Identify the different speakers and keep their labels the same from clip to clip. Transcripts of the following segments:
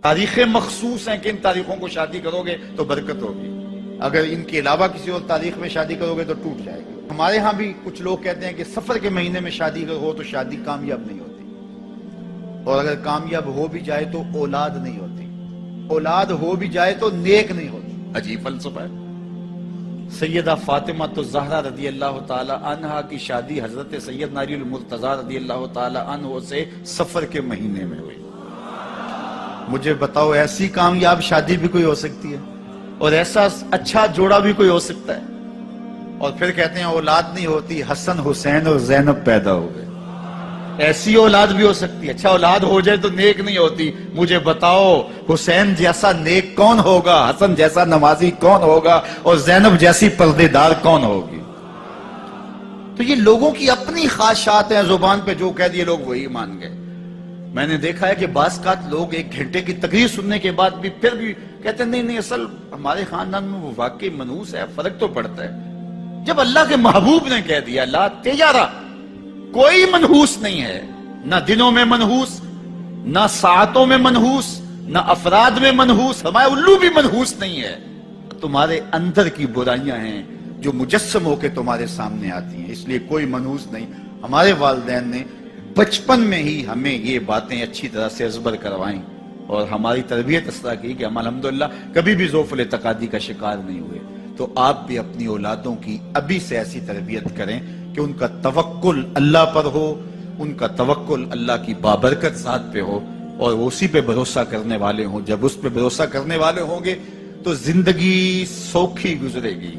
Speaker 1: تاریخیں مخصوص ہیں کہ ان تاریخوں کو شادی کرو گے تو برکت ہوگی، اگر ان کے علاوہ کسی اور تاریخ میں شادی کرو گے تو ٹوٹ جائے گی۔ ہمارے ہاں بھی کچھ لوگ کہتے ہیں کہ سفر کے مہینے میں شادی ہو تو شادی کامیاب نہیں ہوتی، اور اگر کامیاب ہو بھی جائے تو اولاد نہیں ہوتی، اولاد ہو بھی جائے تو نیک نہیں ہوتی۔ عجیب فلسفہ ہے۔ سیدہ فاطمہ تو زہرا رضی اللہ تعالی عنہا کی شادی حضرت سیدنا علی المرتضیٰ رضی اللہ تعالی عنہ سے سفر کے مہینے میں ہوئی۔ مجھے بتاؤ ایسی کامیاب شادی بھی کوئی ہو سکتی ہے، اور ایسا اچھا جوڑا بھی کوئی ہو سکتا ہے؟ اور پھر کہتے ہیں اولاد نہیں ہوتی، حسن حسین اور زینب پیدا ہو گئے۔ ایسی اولاد بھی ہو سکتی ہے، اچھا اولاد ہو جائے تو نیک نہیں ہوتی۔ مجھے بتاؤ حسین جیسا نیک کون ہوگا، حسن جیسا نمازی کون ہوگا، اور زینب جیسی پردے دار کون ہوگی؟ تو یہ لوگوں کی اپنی خواہشات ہیں، زبان پہ جو کہہ دیے لوگ وہی مان گئے۔ میں نے دیکھا ہے کہ بعض اوقات لوگ 1 گھنٹے کی تقریر سننے کے بعد بھی پھر بھی کہتے ہیں نہیں اصل ہمارے خاندان میں وہ واقعی منحوس ہے، فرق تو پڑتا ہے۔ جب اللہ کے محبوب نے کہہ دیا لا تجارہ، کوئی منحوس نہیں ہے، نہ دنوں میں منحوس، نہ ساعتوں میں منحوس، نہ افراد میں منحوس، ہمارے الو بھی منحوس نہیں ہے۔ تمہارے اندر کی برائیاں ہیں جو مجسم ہو کے تمہارے سامنے آتی ہیں، اس لیے کوئی منحوس نہیں۔ ہمارے والدین نے بچپن میں ہی ہمیں یہ باتیں اچھی طرح سے ازبر کروائیں، اور ہماری تربیت اس طرح کی کہ ہم الحمدللہ کبھی بھی ذوف الاعتقادی کا شکار نہیں ہوئے۔ تو آپ بھی اپنی اولادوں کی ابھی سے ایسی تربیت کریں کہ ان کا توکل اللہ پر ہو، ان کا توکل اللہ کی بابرکت ذات پہ ہو، اور وہ اسی پہ بھروسہ کرنے والے ہوں۔ جب اس پہ بھروسہ کرنے والے ہوں گے تو زندگی سوکھی گزرے گی،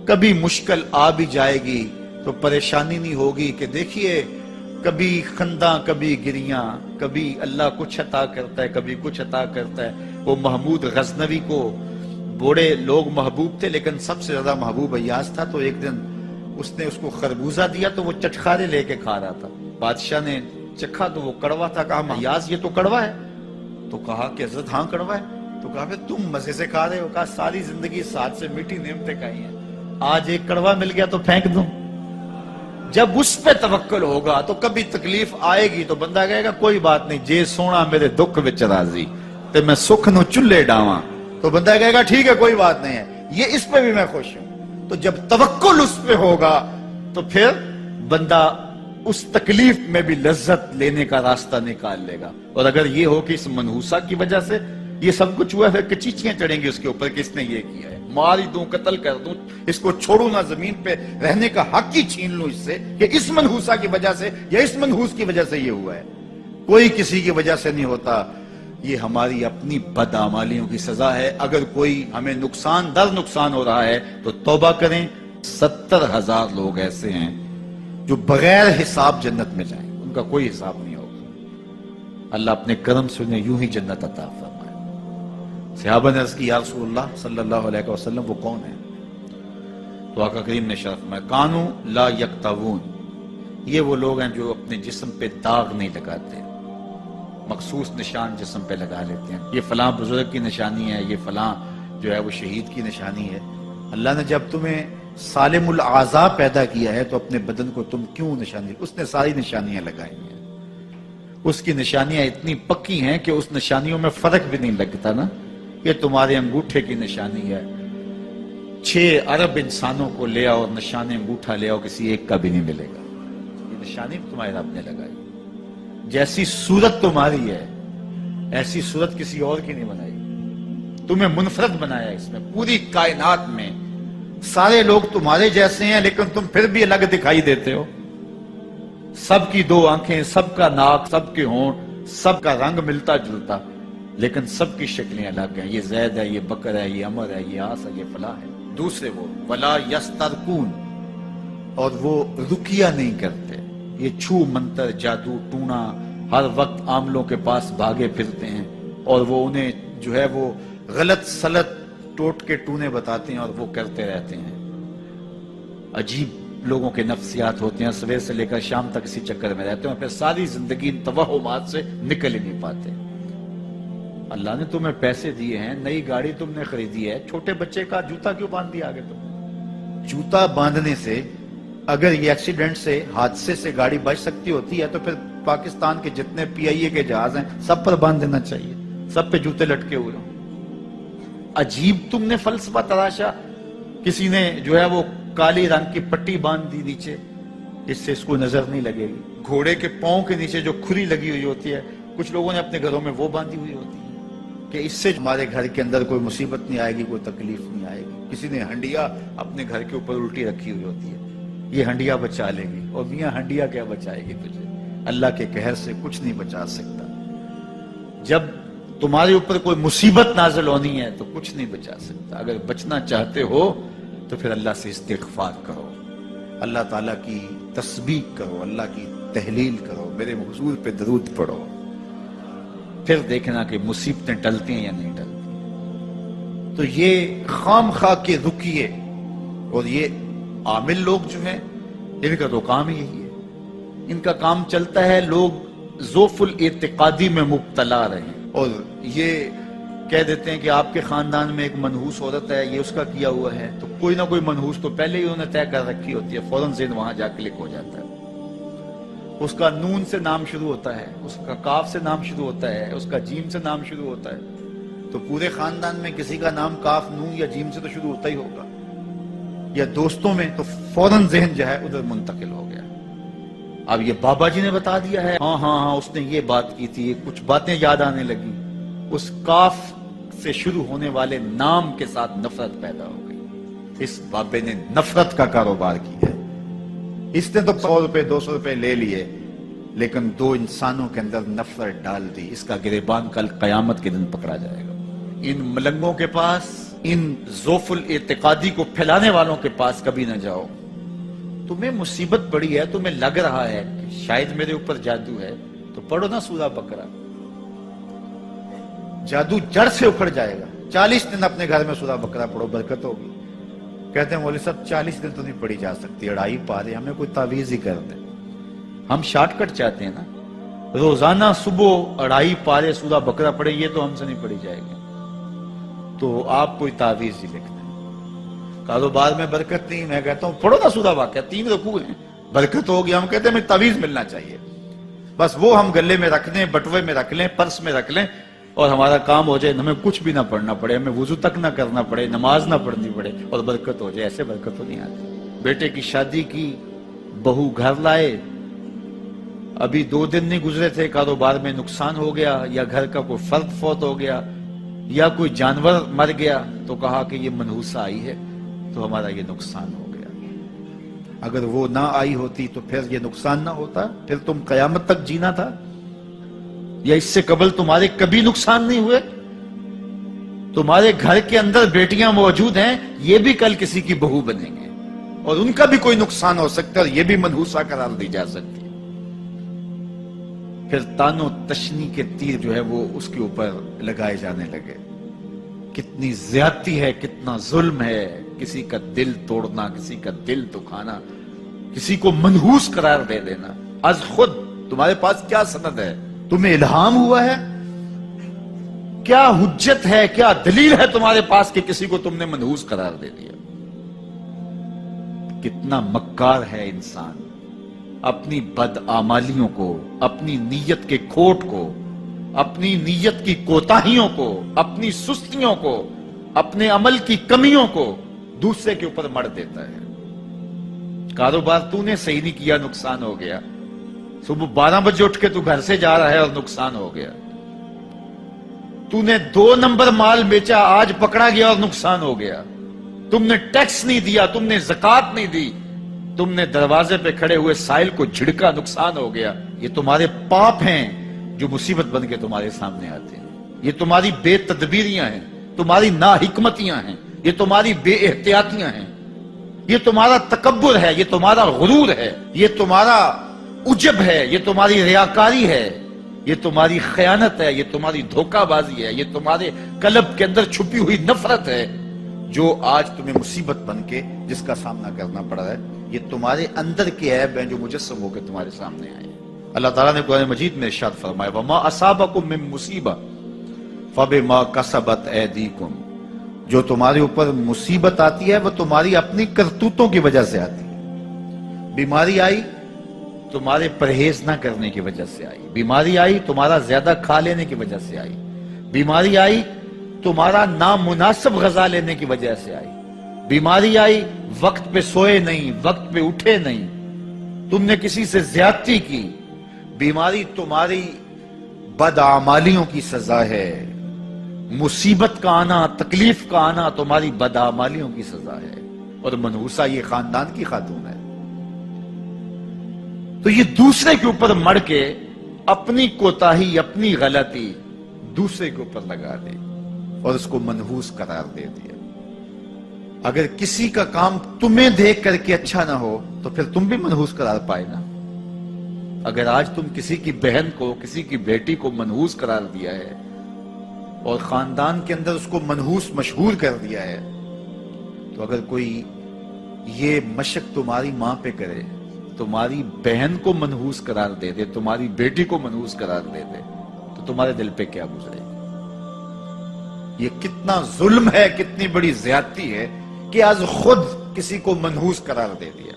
Speaker 1: کبھی مشکل آ بھی جائے گی تو پریشانی نہیں ہوگی کہ دیکھیے کبھی خنداں کبھی گریاں، کبھی اللہ کچھ عطا کرتا ہے کبھی کچھ عطا کرتا ہے۔ وہ محمود غزنوی کو بوڑھے لوگ محبوب تھے، لیکن سب سے زیادہ محبوب ایاز تھا۔ تو ایک دن اس نے اس کو خربوزہ دیا تو وہ چٹخارے لے کے کھا رہا تھا۔ بادشاہ نے چکھا تو وہ کڑوا تھا، کہا ایاز یہ تو کڑوا ہے؟ تو کہا کہ حضرت ہاں کڑوا ہے۔ تو کہا پھر تم مزے سے کھا رہے ہو؟ کہا ساری زندگی ساتھ سے میٹھی نعمتیں کھائی ہیں، آج ایک کڑوا مل گیا تو پھینک دوں؟ جب اس پہ توکل ہوگا تو کبھی تکلیف آئے گی تو بندہ کہے گا کوئی بات نہیں، جے سونا میرے دکھ وچ راضی تے میں سکھ نو چلے ڈاواں، تو بندہ کہے گا ٹھیک ہے کوئی بات نہیں ہے، یہ اس پہ بھی میں خوش ہوں۔ تو جب توکل اس پہ ہوگا تو پھر بندہ اس تکلیف میں بھی لذت لینے کا راستہ نکال لے گا۔ اور اگر یہ ہو کہ اس منحوسہ کی وجہ سے یہ سب کچھ ہوا ہے، کچیچیاں چڑھیں گی اس کے اوپر کہ اس نے یہ کیا ہے، مار ہی دوں قتل کر دوں، اس کو چھوڑوں نہ، زمین پہ رہنے کا حق ہی چھین لوں اس سے، کہ اس منحوسہ کی وجہ سے یا اس منحوس کی وجہ سے یہ ہوا ہے۔ کوئی کسی کی وجہ سے نہیں ہوتا، یہ ہماری اپنی بدعمالیوں کی سزا ہے۔ اگر کوئی ہمیں نقصان در نقصان ہو رہا ہے تو توبہ کریں۔ 70,000 لوگ ایسے ہیں جو بغیر حساب جنت میں جائیں، ان کا کوئی حساب نہیں ہوگا۔ اللہ اپنے کرم سے انہیں یوں ہی جنت عطا فرمائے۔ صحابہ نے عرض کی یا رسول اللہ صلی اللہ علیہ وسلم وہ کون ہے؟ تو آقا کریم نے شرف میں کانو لا یکتوون، یہ وہ لوگ ہیں جو اپنے جسم پہ داغ نہیں لگاتے، مخصوص نشان جسم پہ لگا لیتے ہیں، یہ فلاں بزرگ کی نشانی ہے، یہ فلاں جو ہے وہ شہید کی نشانی ہے۔ اللہ نے جب تمہیں سالم الاعضاء پیدا کیا ہے تو اپنے بدن کو تم کیوں نشانی؟ اس نے ساری نشانیاں لگائی ہیں، اس کی نشانیاں اتنی پکی ہیں کہ اس نشانیوں میں فرق بھی نہیں لگتا نا۔ یہ تمہارے انگوٹھے کی نشانی ہے، 6 ارب انسانوں کو لے آؤ اور نشان انگوٹھا لے آؤ، کسی ایک کا بھی نہیں ملے گا۔ یہ نشانی تمہارے رب نے لگائی۔ جیسی صورت تمہاری ہے ایسی صورت کسی اور کی نہیں بنائی، تمہیں منفرد بنایا اس میں۔ پوری کائنات میں سارے لوگ تمہارے جیسے ہیں لیکن تم پھر بھی الگ دکھائی دیتے ہو۔ سب کی 2 آنکھیں، سب کا ناک، سب کے ہونٹ، سب کا رنگ ملتا جلتا، لیکن سب کی شکلیں الگ ہیں۔ یہ زید ہے، یہ بکر ہے، یہ عمر ہے، یہ آس ہے، یہ فلاں ہے۔ دوسرے وہ ولا یسترقون، اور وہ رکیہ نہیں کرتے، یہ چھو منتر جادو ٹونا ہر وقت عاملوں کے پاس بھاگے پھرتے ہیں، اور وہ انہیں جو ہے وہ غلط سلط ٹوٹ کے ٹونے بتاتے ہیں اور وہ کرتے رہتے ہیں۔ عجیب لوگوں کے نفسیات ہوتے ہیں، صبح سے لے کر شام تک اسی چکر میں رہتے ہیں، اور پھر ساری زندگی ان توہمات سے نکل ہی نہیں پاتے۔ اللہ نے تمہیں پیسے دیے ہیں، نئی گاڑی تم نے خریدی ہے، چھوٹے بچے کا جوتا کیوں باندھ دیا آگے تم؟ جوتا باندھنے سے اگر یہ ایکسیڈنٹ سے، حادثے سے گاڑی بچ سکتی ہوتی ہے تو پھر پاکستان کے جتنے PIA کے جہاز ہیں سب پر باندھ دینا چاہیے۔ سب پہ جوتے لٹکے ہوئے ہوں. عجیب تم نے فلسفہ تراشا. کسی نے جو ہے وہ کالی رنگ کی پٹی باندھ دی نیچے، اس سے اس کو نظر نہیں لگے گی. گھوڑے کے پاؤں کے نیچے جو کھری لگی ہوئی ہوتی ہے، کچھ لوگوں نے اپنے گھروں میں وہ باندھی ہوئی ہوتی ہے کہ اس سے ہمارے گھر کے اندر کوئی مصیبت نہیں آئے گی، کوئی تکلیف نہیں آئے گی. کسی نے ہنڈیا اپنے گھر کے اوپر الٹی رکھی ہوئی ہوتی ہے، یہ ہنڈیا بچا لے گی. اور میاں ہنڈیا کیا بچائے گی تجھے؟ اللہ کے قہر سے کچھ نہیں بچا سکتا. جب تمہارے اوپر کوئی مصیبت نازل ہونی ہے تو کچھ نہیں بچا سکتا. اگر بچنا چاہتے ہو تو پھر اللہ سے استغفار کرو، اللہ تعالیٰ کی تسبیح کرو، اللہ کی تحلیل کرو، میرے حضور پہ درود پڑھو. پھر دیکھنا کہ مصیبتیں ٹلتی ہیں یا نہیں ٹلتی. تو یہ خام خواہ کے رکیے. اور یہ عامل لوگ جو ہیں، ان کا تو کام یہی ہے. ان کا کام چلتا ہے لوگ ذوف الاعتقادی میں مبتلا رہے اور یہ کہہ دیتے ہیں کہ آپ کے خاندان میں ایک منحوس عورت ہے، یہ اس کا کیا ہوا ہے. تو کوئی نہ کوئی منحوس تو پہلے ہی انہوں نے طے کر رکھی ہوتی ہے، فوراً ذہن وہاں جا کلک ہو جاتا ہے. اس کا نون سے نام شروع ہوتا ہے، اس کا کاف سے نام شروع ہوتا ہے، اس کا جیم سے نام شروع ہوتا ہے. تو پورے خاندان میں کسی کا نام کاف، نون یا جیم سے تو شروع ہوتا ہی ہوگا. یا دوستوں میں تو فوراً ذہن جو ہے ادھر منتقل ہو گیا. اب یہ بابا جی نے بتا دیا ہے، ہاں اس نے یہ بات کی تھی، کچھ باتیں یاد آنے لگی. اس کاف سے شروع ہونے والے نام کے ساتھ نفرت پیدا ہو گئی. اس بابے نے نفرت کا کاروبار کیا ہے. اس نے تو 100 روپے 200 روپے لے لیے، لیکن 2 انسانوں کے اندر نفرت ڈال دی. اس کا گریبان کل قیامت کے دن پکڑا جائے گا. ان ملنگوں کے پاس، ان ذوف الاعتقادی کو پھیلانے والوں کے پاس کبھی نہ جاؤ. تمہیں مصیبت پڑی ہے، تمہیں لگ رہا ہے کہ شاید میرے اوپر جادو ہے، تو پڑھو نا سورہ بقرہ. جادو جڑ سے اکھڑ جائے گا. 40 دن اپنے گھر میں سورہ بقرہ پڑھو، برکت ہوگی. کہتے ہیں مولوی صاحب 40 دن تو نہیں پڑھی جا سکتی، 2.5 پارے، ہمیں کوئی تعویذ ہی کر دے. ہم شارٹ کٹ چاہتے ہیں نا. روزانہ صبح 2.5 پارے سورہ بقرہ پڑھیں، یہ تو ہم سے نہیں پڑھی جائے گی. تو آپ کوئی تعویذ ہی لکھ دیں. کاروبار میں برکت نہیں، میں کہتا ہوں پڑھو نا سورہ واقعہ، 3 رکوع ہیں، برکت ہوگی. ہم کہتے ہیں ہمیں تعویذ ملنا چاہیے. بس وہ ہم گلے میں رکھ لیں، بٹوے میں رکھ لیں، پرس میں رکھ لیں، اور ہمارا کام ہو جائے. ہمیں کچھ بھی نہ پڑھنا پڑے، ہمیں وضو تک نہ کرنا پڑے، نماز نہ پڑھنی پڑے، اور برکت ہو جائے. ایسے برکت تو نہیں آتی. بیٹے کی شادی کی، بہو گھر لائے، ابھی 2 دن نہیں گزرے تھے، کاروبار میں نقصان ہو گیا، یا گھر کا کوئی فرد فوت ہو گیا، یا کوئی جانور مر گیا، تو کہا کہ یہ منحوسہ آئی ہے تو ہمارا یہ نقصان ہو گیا. اگر وہ نہ آئی ہوتی تو پھر یہ نقصان نہ ہوتا، پھر تم قیامت تک جینا تھا. یا اس سے قبل تمہارے کبھی نقصان نہیں ہوئے. تمہارے گھر کے اندر بیٹیاں موجود ہیں، یہ بھی کل کسی کی بہو بنیں گے، اور ان کا بھی کوئی نقصان ہو سکتا ہے، اور یہ بھی منحوسہ قرار دی جا سکتی ہے. پھر تانو تشنی کے تیر جو ہے وہ اس کے اوپر لگائے جانے لگے. کتنی زیادتی ہے، کتنا ظلم ہے. کسی کا دل توڑنا، کسی کا دل دکھانا، کسی کو منحوس قرار دے دینا. از خود تمہارے پاس کیا سند ہے؟ تمہیں الہام ہوا ہے؟ کیا حجت ہے، کیا دلیل ہے تمہارے پاس کہ کسی کو تم نے منحوس قرار دے دیا؟ کتنا مکار ہے انسان. اپنی بدعمالیوں کو، اپنی نیت کے کھوٹ کو، اپنی نیت کی کوتاہیوں کو، اپنی سستیوں کو، اپنے عمل کی کمیوں کو دوسرے کے اوپر مڑ دیتا ہے. کاروبار تو نے صحیح نہیں کیا، نقصان ہو گیا. صبح 12 بجے اٹھ کے تو گھر سے جا رہا ہے اور نقصان ہو گیا. تو نے 2 نمبر مال بیچا، آج پکڑا گیا اور نقصان ہو گیا. تم نے ٹیکس نہیں دیا، تم نے زکات نہیں دی، تم نے دروازے پہ کھڑے ہوئے سائل کو جھڑکا، نقصان ہو گیا. یہ تمہارے پاپ ہیں جو مصیبت بن کے تمہارے سامنے آتے ہیں. یہ تمہاری بے تدبیریاں ہیں، تمہاری ناحکمتیاں ہیں، یہ تمہاری بے احتیاطیاں ہیں، یہ تمہارا تکبر ہے، یہ تمہارا غرور ہے، یہ تمہارا عجب ہے، یہ تمہاری ریاکاری ہے، یہ تمہاری خیانت ہے، یہ تمہاری دھوکہ بازی ہے، یہ تمہارے قلب کے اندر چھپی ہوئی نفرت ہے جو آج تمہیں مصیبت بن کے جس کا سامنا کرنا پڑ رہا ہے. یہ تمہارے اندر کے عیب ہیں جو مجسم ہو کے تمہارے سامنے آئے. اللہ تعالیٰ نے قرآن مجید میں ارشاد فرمایا وَمَا أَصَابَكُم مِّن مُّصِيبَةٍ فَبِمَا كَسَبَتْ أَيْدِيكُمْ. جو تمہارے اوپر مصیبت آتی ہے وہ تمہاری اپنی کرتوتوں کی وجہ سے آتی ہے. بیماری آئی تمہارے پرہیز نہ کرنے کی وجہ سے آئی. بیماری آئی تمہارا زیادہ کھا لینے کی وجہ سے آئی. بیماری آئی تمہارا نامناسب غذا لینے کی وجہ سے آئی، بیماری آئی وقت پہ سوئے نہیں، وقت پہ اٹھے نہیں، تم نے کسی سے زیادتی کی، بیماری تمہاری بدعمالیوں کی سزا ہے، مصیبت کا آنا، تکلیف کا آنا تمہاری بدعمالیوں کی سزا ہے۔ اور منحوسہ یہ خاندان کی خاتون ہے، تو یہ دوسرے کے اوپر مڑ کے اپنی کوتاہی، اپنی غلطی دوسرے کے اوپر لگا دی اور اس کو منحوس قرار دے دیا۔ اگر کسی کا کام تمہیں دیکھ کر کے اچھا نہ ہو تو پھر تم بھی منحوس قرار پائے نا۔ اگر آج تم کسی کی بہن کو، کسی کی بیٹی کو منحوس قرار دیا ہے اور خاندان کے اندر اس کو منحوس مشہور کر دیا ہے، تو اگر کوئی یہ مشق تمہاری ماں پہ کرے، تمہاری بہن کو منحوس قرار دے دے، تمہاری بیٹی کو منحوس قرار دے دے، تو تمہارے دل پہ کیا گزرے گی؟ یہ کتنا ظلم ہے، کتنی بڑی زیادتی ہے کہ آج خود کسی کو منحوس قرار دے دیا۔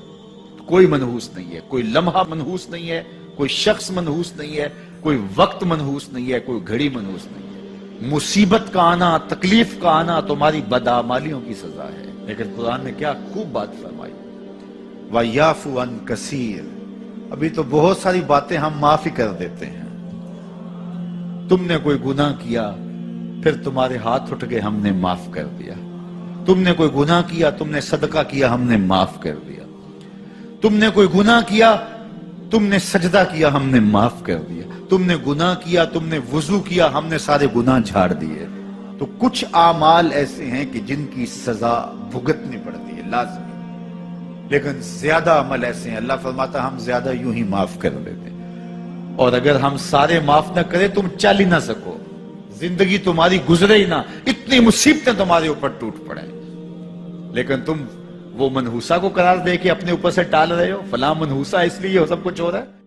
Speaker 1: کوئی منحوس نہیں ہے، کوئی لمحہ منحوس نہیں ہے، کوئی شخص منحوس نہیں ہے، کوئی وقت منحوس نہیں ہے، کوئی گھڑی منحوس نہیں ہے۔ مصیبت کا آنا، تکلیف کا آنا تمہاری بدعمالیوں کی سزا ہے۔ لیکن قرآن نے کیا خوب بات فرمائی، وَيَعْفُو عَنْ كَثِيرٍ، ابھی تو بہت ساری باتیں ہم معاف ہی کر دیتے ہیں۔ تم نے کوئی گناہ کیا، پھر تمہارے ہاتھ اٹھ گئے، ہم نے معاف کر دیا۔ تم نے کوئی گناہ کیا، تم نے صدقہ کیا، ہم نے معاف کر دیا۔ تم نے کوئی گناہ کیا، تم نے سجدہ کیا، ہم نے معاف کر دیا۔ تم نے گناہ کیا، تم نے وضو کیا، ہم نے سارے گناہ جھاڑ دیے۔ تو کچھ اعمال ایسے ہیں کہ جن کی سزا بھگتنی پڑتی ہے لازمی، لیکن زیادہ عمل ایسے ہیں اللہ فرماتا ہم زیادہ یوں ہی معاف کر دیتے ہیں۔ اور اگر ہم سارے معاف نہ کریں تم چل ہی نہ سکو، زندگی تمہاری گزرے ہی نہ، اتنی مصیبتیں تمہارے اوپر ٹوٹ پڑے، لیکن تم وہ منحوسہ کو قرار دے کے اپنے اوپر سے ٹال رہے ہو، فلاں منحوسہ اس لیے وہ سب کچھ ہو رہا ہے۔